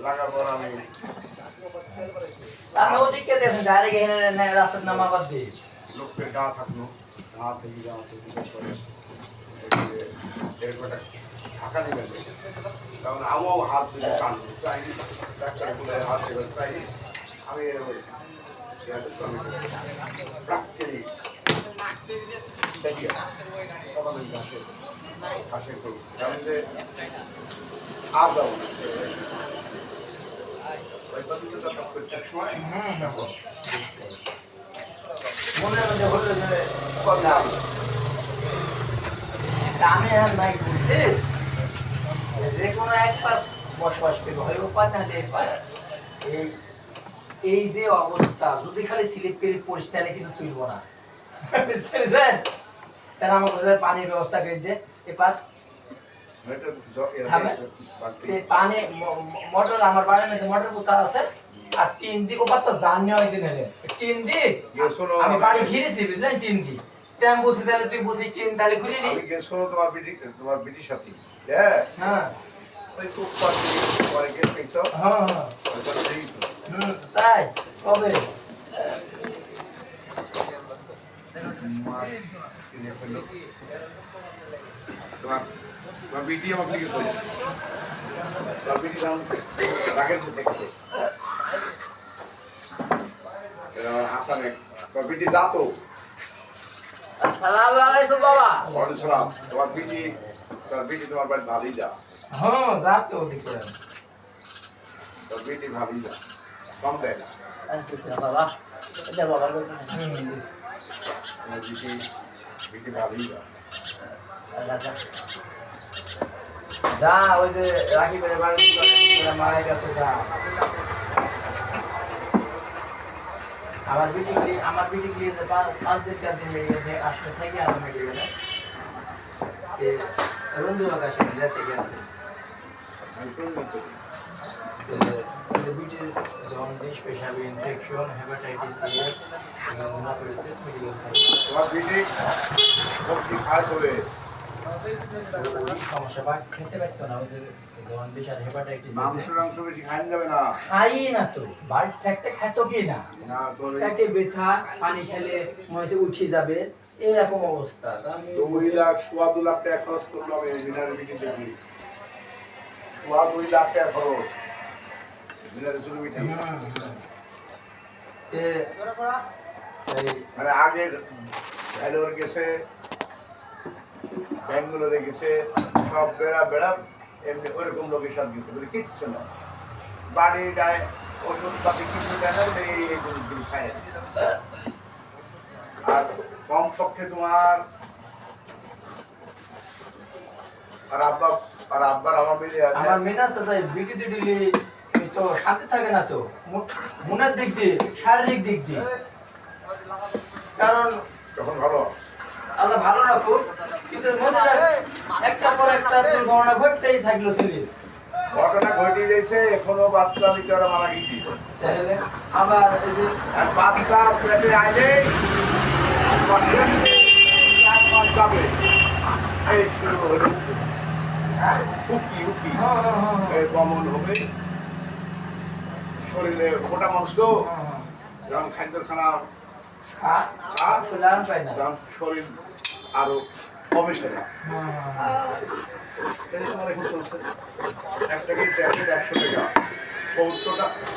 লাগার পর আমি আমি ওদিকে দেখেন ডাইরেক্ট এখানে রাস্তার নামাবাদ দিই লোকের গা থাকলো গা থেকে করে এরকম একটা ঢাকা নেবেন কারণ আমিও হাত দিলে টানবো চাইনি ডাক্তার বলে হাত দেবে চাইনি আমি প্রাকৃতিক ঘাসে করবো কারণ যে আর যাবো না মনে হলো যে কথা আমি এখন নাই বলছি যে কোনো একবার বসবাস করবে হয় উপায় না এই এই যে অবস্থা যদি খালি স্লিপ করে পরিস তাহলে কিন্তু তুলবো না বুঝতে পেরেছেন তাহলে আমার কোথায় পানির ব্যবস্থা করে দে এবার পানি মোটর আমার বাড়ির মধ্যে মোটর কোথাও আছে আর টিন দি ওপার তো জানি অনেকদিন হলে টিন দি আমি বাড়ি ঘিরেছি বুঝলেন টিন দি আমি বসে তাহলে তুই বসিস টিন তাহলে ঘুরে নি তোমার বিটির সাথে হ্যাঁ হ্যাঁ ওই খুব পরে গিয়ে পেয়েছো হ্যাঁ তাই কবে তোমার বিটি আমাকে লিখে বলে তোমার বিটি নাম রাগের মধ্যে হাসানে তোমার বিটি যাতো আসসালামু আলাইকুম বাবা ওয়ালাইকুম সালাম তোমার বিটি তোমার বাড়ি ভালোই যা হ্যাঁ যাতো ওদিকে তোর বিটি ভালোই যা কম দেয় না বাবা এটা বাবা তোমার বিটি ভালোই যা যা ওই যে রাখি বেড়ে বাড়ি মারা গেছে যা আমার বিটি গিয়ে যে 5 দিন 4 দিন লেগে গেছে আসতে থেকে আমার মেডিকেলে রঞ্জু আকাশে রাতে গেছে বিটির জন্ডিস পেশাবি ইনফেকশন হেপাটাইটিস এ এগুলো করেছে মেডিকেল তোমার বিটি ভর্তি খায় করে সমস্যা বা খেতে পারতো না ওই যে জন্ডিস আর হেপাটাইটিস মাংস বেশি খাইন যাবে না খাই না তো বাড়ি থাকতে খাইতো কি না পেটে ব্যথা পানি খেলে মনে উঠে যাবে এরকম অবস্থা আমি 2 লাখ 2 লাখ টাকা খরচ করলো আমি মিনারের বিটি দেখি 2 লাখ টাকা খরচ মিনারের শুধু বিটি মানে আগের ভ্যালোর গেছে ব্যাঙ্গালোরে গেছে সব বেড়া এমনি ওরকম লোকের সাথে গেছে বলে কিচ্ছু না বাড়ি গায়ে ওষুধ পাতি কিছু দেয় না এইগুলো খায় আর কম পক্ষে তোমার আর আব্বার আমার মিলে আমার মেয়ে আছে তাই বিটি দিলে তো শান্তি থাকে না তো মনের দিক দিয়ে শারীরিক দিক দিয়ে কারণ তখন ভালো আল্লাহ ভালো রাখুক কিন্তু মনে একটা পর একটা দুর্ঘটনা ঘটতেই থাকলো শরীর ঘটনা ঘটে গেছে এখনো বাচ্চা নিতে ওরা মারা গেছি তাহলে আবার এই যে আর বাচ্চা পেটে আইলে যাবে এই শুরু হলো হুকি এই কমন হবে শরীরে মোটা মানুষ তো যখন খাদ্য খানা শরীর আরো কমে সেরা একটা কি 100 টাকা 70 টাকা